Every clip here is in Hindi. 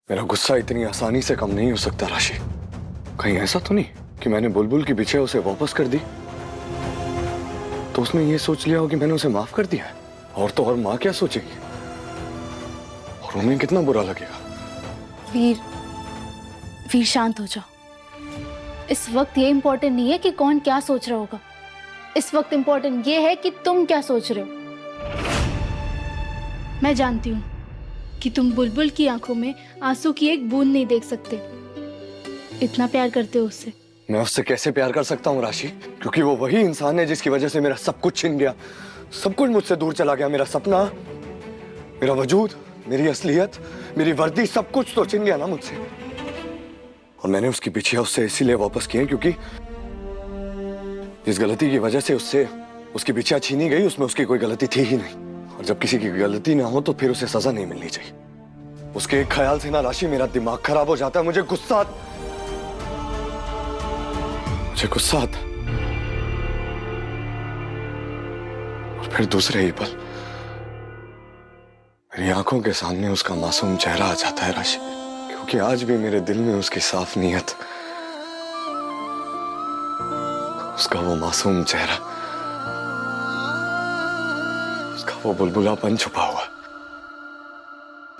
मेरा गुस्सा इतनी आसानी से कम नहीं हो सकता राशि। कहीं ऐसा तो नहीं कि मैंने बुलबुल की पीछे उसे वापस कर दी तो उसने ये सोच लिया हो कि मैंने उसे माफ कर दिया है। और तो और माँ क्या सोचेगी और उन्हें कितना बुरा लगेगा। वीर शांत हो जाओ। इस वक्त ये इम्पोर्टेंट नहीं है कि कौन क्या सोच रहा होगा। इस वक्त इम्पोर्टेंट ये है कि तुम क्या सोच रहे हो। मैं जानती हूँ कि तुम बुलबुल की आंखों में आंसू की एक बूंद नहीं देख सकते। इतना प्यार करते हो उससे। मैं उससे कैसे प्यार कर सकता हूँ राशि, क्योंकि वो वही इंसान है जिसकी वजह से मेरा सब कुछ छिन गया। सब कुछ मुझसे दूर चला गया। मेरा सपना, मेरा वजूद, मेरी असलियत, मेरी वर्दी, सब कुछ तो छिन गया ना मुझसे। और मैंने उसकी पीछे उससे इसीलिए वापस किए क्योंकि जिस गलती की वजह से उससे उसकी पीछे छीनी गई उसमें उसकी कोई गलती थी ही नहीं। और जब किसी की गलती ना हो तो फिर उसे सजा नहीं मिलनी चाहिए। उसके एक ख्याल से ना राशि मेरा दिमाग खराब हो जाता है। मुझे गुस्सा आता और फिर दूसरे ही पल मेरी आंखों के सामने उसका मासूम चेहरा आ जाता है राशि, क्योंकि आज भी मेरे दिल में उसकी साफ नीयत, उसका वो मासूम चेहरा, उसका वो बुलबुलापन छुपा हुआ।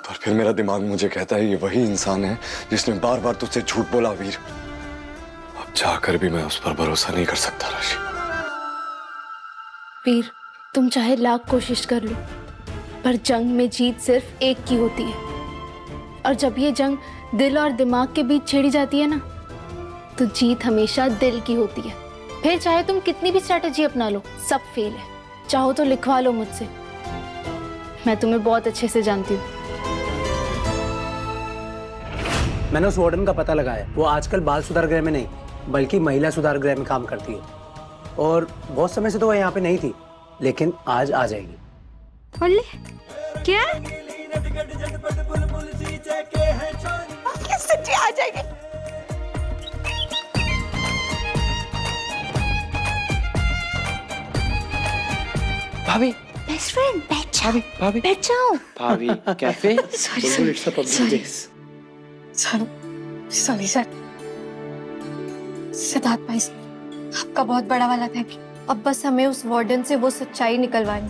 पर फिर मेरा दिमाग मुझे कहता है ये वही इंसान है जिसने बार बार तुझसे झूठ बोला वीर। अब चाहकर भी मैं उस पर भरोसा नहीं कर सकता राशि। वीर, तुम चाहे लाख कोशिश कर लो पर जंग में जीत सिर्फ एक की होती है। और जब ये जंग दिल और दिमाग के बीच छेड़ी जाती है ना तो जीत हमेशा दिल की होती है। फिर चाहे तुम कितनी भी स्ट्रैटेजी अपना लो, सब फेल है। चाहो तो लिखवा लो मुझसे, मैं तुम्हें बहुत अच्छे से जानती हूँ। मैंने उस वार्डन का पता लगाया। वो आजकल बाल सुधार गृह में नहीं बल्कि महिला सुधार गृह में काम करती है। और बहुत समय से तो वह यहाँ पे नहीं थी, लेकिन आज आ जाएगी। क्या? सच्ची आ जाएगी? भाभी, बेस्ट फ्रेंड, बैठ जाओ। भाभी, बैठ जाओ। भाभी, कैफे? Sorry sir. सिद्धार्थ भाई, आपका बहुत बड़ा वाला थैंक यू। अब बस हमें उस वार्डन से वो सच्चाई निकलवानी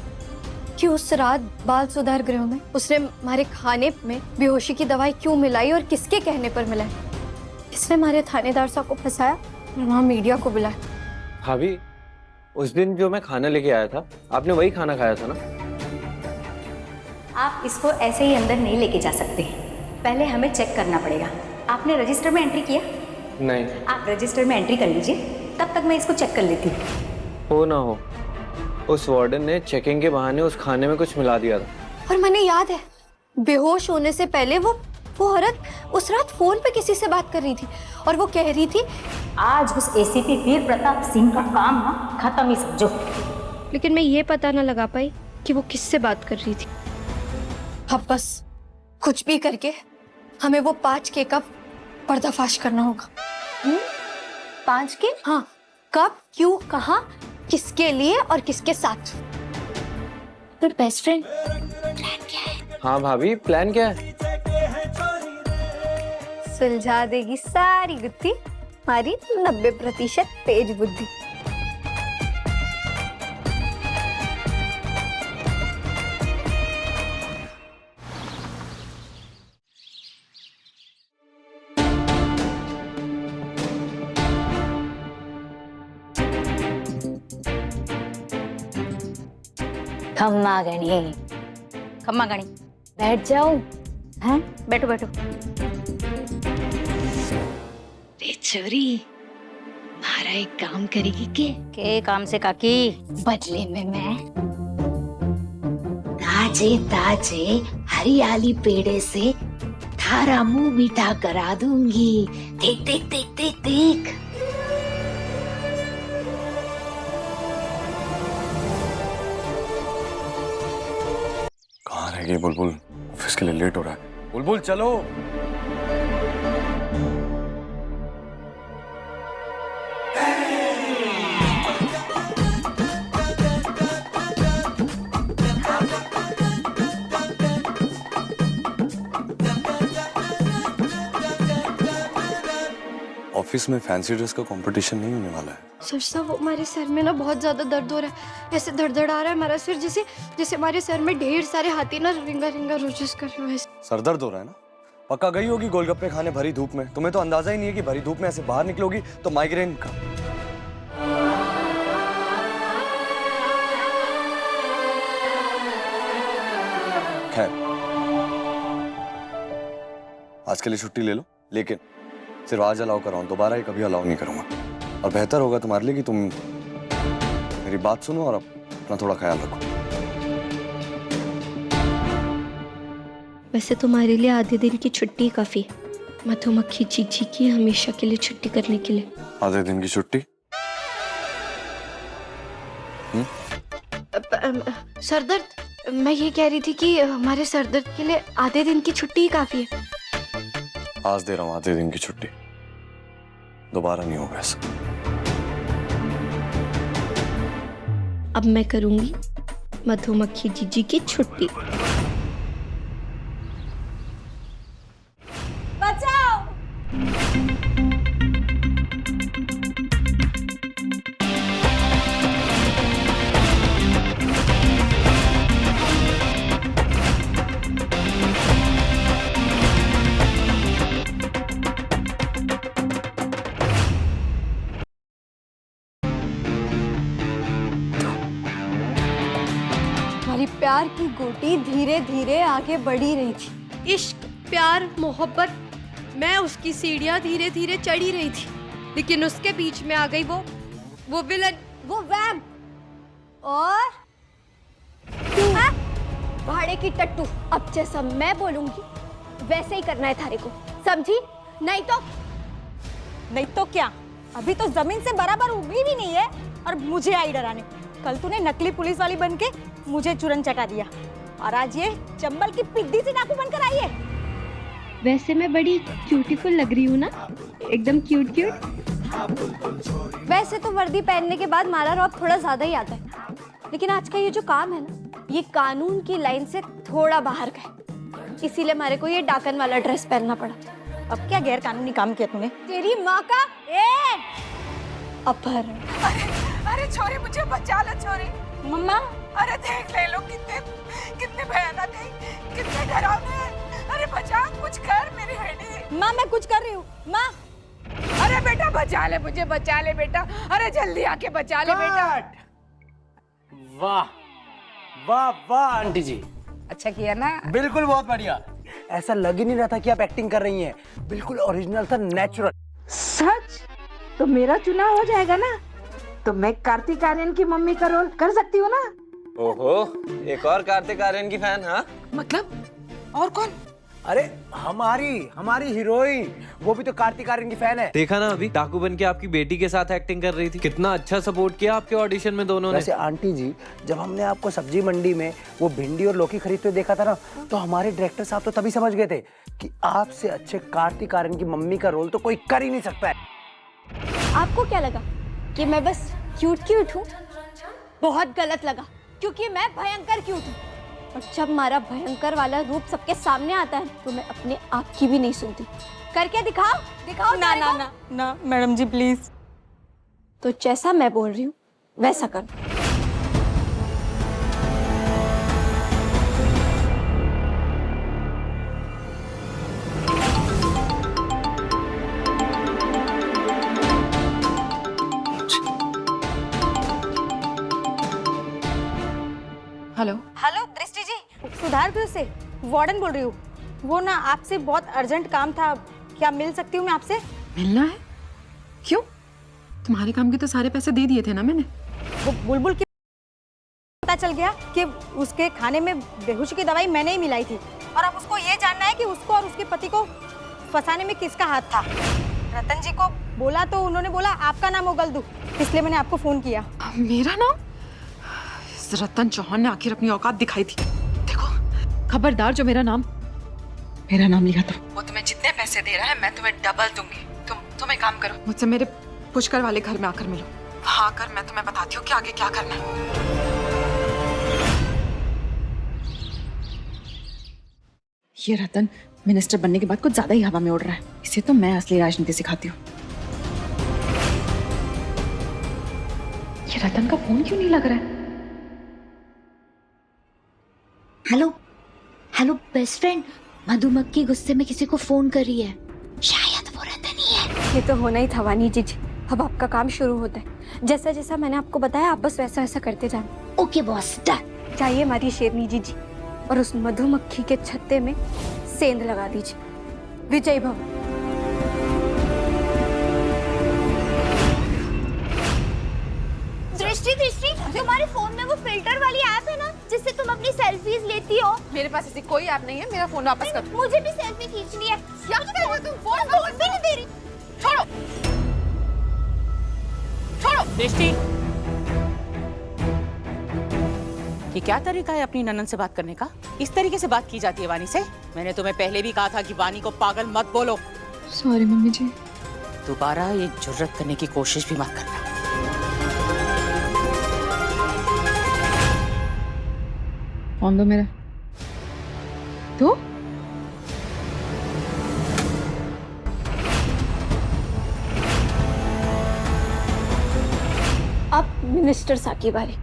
कि उस रात बाल सुधार गृह में उसने हमारे खाने में बेहोशी की दवाई क्यों मिलाई और किसके कहने पर मिलाई। इसने हमारे थानेदार साहब को फंसाया और वहाँ मीडिया को बुलाया। भाभी, उस दिन जो मैं खाना लेके आया था, आपने वही खाना खाया था ना? आप इसको ऐसे ही अंदर नहीं लेके जा सकते। पहले हमें चेक करना पड़ेगा। आपने रजिस्टर में एंट्री किया? नहीं। आप रजिस्टर में एंट्री कर लीजिए, तब तक मैं इसको चेक कर लेती हूँ। हो ना हो, उस वार्डन ने चेकिंग के बहाने उस खाने में कुछ मिला दिया था। और मैंने याद है, बेहोश होने से पहले वो औरत उस रात फोन पे किसी से बात कर रही थी और वो कह रही थी आज उस एसीपी वीर प्रताप सिंह का काम ना खत्म ही समझो। लेकिन मैं ये पता ना लगा पाई कि वो किससे बात कर रही थी। अब बस कुछ भी करके हमें वो 5K का पर्दाफाश करना होगा। 5K? हाँ, कब, क्यों, कहाँ, किसके लिए और किसके साथ। तो बेस्ट फ्रेंड, हाँ भाभी, प्लान क्या है? सुलझा देगी सारी गुत्थी हमारी 90% तेज बुद्धि। खम्मा गणी, खम्मा गणी, बैठ जाओ। हैं? बैठो बैठो। छोरी, मारा एक काम करेगी के काम से काकी? बदले में मैं ताजे ताजे हरियाली पेड़े से थारा मुंह मीठा करा दूंगी। देख देख देख देख देख। कहाँ रहेगी बुलबुल? ऑफिस के लिए लेट हो रहा है। बुलबुल चलो। ऑफिस में फैंसी ड्रेस का कंपटीशन नहीं होने वाला है। सर साहब वो हमारे सर में ना बहुत ज्यादा दर्द हो रहा है, ऐसे धड़धड़ आ रहा है हमारा सिर, जैसे जैसे हमारे सर में ढेर सारे हाथी ना रिंगा रिंगा रोजिस कर रहे हैं। सर दर्द हो रहा है ना? पक्का गई होगी गोलगप्पे खाने भरी धूप में। तुम्हें तो अंदाजा ही नहीं है कि भरी धूप में ऐसे बाहर निकलोगी तो माइग्रेन का। खैर आज के लिए छुट्टी ले लो, लेकिन सिर्फ आज अलाउ कर रहा हूं, दोबारा ये कभी अलाउ नहीं करूंगा। और बेहतर होगा तुम्हारे लिए कि तुम मेरी बात सुनो और अपना थोड़ा ख्याल रखो। वैसे तुम्हारे लिए आधे दिन की छुट्टी काफी है, मधुमक्खी चीची की हमेशा के लिए छुट्टी करने के लिए। आधे दिन की छुट्टी? सर दर्द, मैं ये कह रही थी कि हमारे सर दर्द के लिए आधे दिन की छुट्टी ही काफी है। आज दे रहा हूं आधे दिन की छुट्टी, दोबारा नहीं होगा ऐसा। अब मैं करूंगी मधुमक्खी जीजी की छुट्टी। बचाओ। हमारी प्यार की गोटी धीरे धीरे आगे बढ़ी रही थी। इश्क, प्यार, मोहब्बत, मैं उसकी सीढ़ियां धीरे धीरे चढ़ी रही थी, लेकिन उसके बीच में आ गई वो विलन, वो वैम्प और भाड़े की टट्टू। अब जैसा मैं बोलूंगी वैसे ही करना है थारे को, समझी? नहीं तो क्या? अभी तो जमीन से बराबर उगली भी नहीं है और मुझे आई डराने। कल तूने नकली पुलिस वाली बनके मुझे चुरन चटा दिया और आज ये चंबल की पिद्दी सी डाकू बनकर आई है। वैसे मैं बड़ी क्यूटीफुल लग रही हूँ ना, एकदम क्यूट क्यूट। वैसे तो वर्दी पहनने के बाद मारा रौब थोड़ा ज्यादा ही आता है, लेकिन आज का ये जो काम है ना, ये कानून की लाइन से थोड़ा बाहर का है, इसीलिए हमारे को ये डाकन वाला ड्रेस पहनना पड़ा। अब क्या गैर कानूनी काम किया तूने? तेरी माँ का अपहरण। अरे छोरी मुझे बचा लो छोरी। मम्मा अरे देख ले लो कितने कितने भयानक है, कितने डरावने हैं। अरे बचा, कुछ कर मेरी बेटी। माँ मैं कुछ कर रही हूँ। माँ अरे बेटा बचा ले, मुझे बचा ले बेटा। अरे जल्दी आके बचा ले बेटा। वाह वाह वाह आंटी जी, अच्छा किया ना? बिल्कुल बहुत बढ़िया। ऐसा लग ही नहीं रहा था कि आप एक्टिंग कर रही हैं, बिल्कुल ओरिजिनल था, नेचुरल। सच? तो मेरा चुनाव हो जाएगा ना, तो मैं कार्तिक आर्यन की मम्मी का रोल कर सकती हूँ ना? ओहो, एक और कार्तिक आर्यन की फैन? हाँ मतलब और कौन? अरे हमारी हीरोइन, वो भी तो कार्तिक आर्यन की फैन है। देखा ना, अभी डाकू बन के आपकी बेटी के साथ एक्टिंग कर रही थी। कितना अच्छा सपोर्ट किया आपके ऑडिशन में दोनों ने। वैसे आंटी जी, जब हमने आपको सब्जी मंडी में वो भिंडी और लौकी खरीदते हुए देखा था ना, तो हमारे डायरेक्टर साहब तो तभी समझ गए थे कि आपसे अच्छे कार्तिक आर्यन की मम्मी का रोल तो कोई कर ही नहीं सकता है। आपको क्या लगा कि मैं बस क्यूट हूँ? बहुत गलत लगा, क्योंकि मैं भयंकर क्यूट हूँ। और जब हमारा भयंकर वाला रूप सबके सामने आता है तो मैं अपने आप की भी नहीं सुनती। करके दिखाओ ना ना ना ना मैडम जी प्लीज। तो जैसा मैं बोल रही हूँ वैसा कर। हेलो दृष्टि जी, सुधार गृह से वार्डन बोल रही हूँ। वो ना आपसे बहुत अर्जेंट काम था, क्या मिल सकती हूँ मैं आपसे? मिलना है? क्यों? तुम्हारे काम के तो सारे पैसे दे दिए थे ना मैंने। वो बुलबुल की पता चल गया कि उसके खाने में बेहोशी की दवाई मैंने ही मिलाई थी, और अब उसको ये जानना है कि उसको और उसके पति को फंसाने में किसका हाथ था। रतन जी को बोला तो उन्होंने बोला आपका नाम उगल दूं, इसलिए मैंने आपको फोन किया। मेरा नाम? इस रतन चौहान ने आखिर अपनी औकात दिखाई थी। देखो खबरदार, जो मेरा नाम लिया तो वो तुम्हें जितने पैसे दे रहा है मैं तुम्हें डबल दूंगी। तुम एक काम करो, मुझसे मेरे पुष्कर वाले घर में आकर मिलो। वहां आकर मैं तुम्हें बताती हूँ कि आगे क्या करना है। ये रतन मिनिस्टर बनने के बाद कुछ ज्यादा ही हवा में उड़ रहा है, इसे तो मैं असली राजनीति सिखाती हूँ। रतन का फोन क्यों नहीं लग रहा है? हेलो हेलो बेस्ट फ्रेंड, मधुमक्खी गुस्से में किसी को फोन कर रही है, शायद वो रतन ही है। ये तो होना ही था वानी जी। अब आपका काम शुरू होता है। जैसा जैसा मैंने आपको बताया आप बस वैसा वैसा करते जाना। Okay boss, done. चाहिए हमारी शेरनी जी और उस मधुमक्खी के छत्ते में सेंध लगा दीजिए। विजय भव। दृष्टि दृष्टि, तुम्हारे फोन में वो फिल्टर वाली ऐप है ना जिससे तुम अपनी सेल्फीज लेती हो? मेरे पास ऐसी कोई ऐप नहीं है, मेरा फोन वापस कर दो। मुझे भी सेल्फी खींचनी है। क्या कर रहे हो तुम? फोन भी नहीं दे रही। छोड़ो छोड़ो। दृष्टि, ये क्या तरीका है अपनी ननन से बात करने का? इस तरीके से बात की जाती है वानी से? मैंने तुम्हें पहले भी कहा था कि वानी को पागल मत बोलो। सॉरी मम्मी जी। दोबारा ये जुर्रत करने की कोशिश भी मत करना। फोन दो मेरा। तो अब मिनिस्टर साहब की बारी।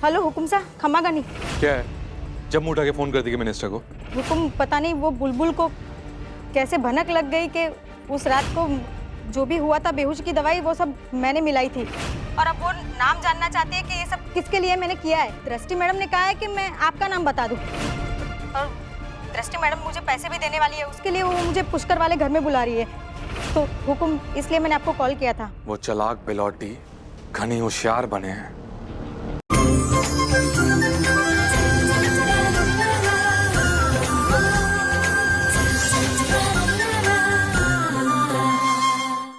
हेलो हुकुम सा, खमा गानी। क्या है? जब मुंह उठा के फोन कर दी मिनिस्टर को। हुकुम, पता नहीं वो बुलबुल को कैसे भनक लग गई कि उस रात को जो भी हुआ था बेहोश की दवाई वो सब मैंने मिलाई थी, और अब वो नाम जानना चाहती है कि ये सब किसके लिए मैंने किया है। दृष्टि मैडम ने कहा है कि मैं आपका नाम बता दूं, और दृष्टि मैडम मुझे पैसे भी देने वाली है, उसके लिए वो मुझे पुष्कर वाले घर में बुला रही है। तो हुकुम, इसलिए मैंने आपको कॉल किया था। वो चालाक बिलौटी घनी होशियार बने हैं।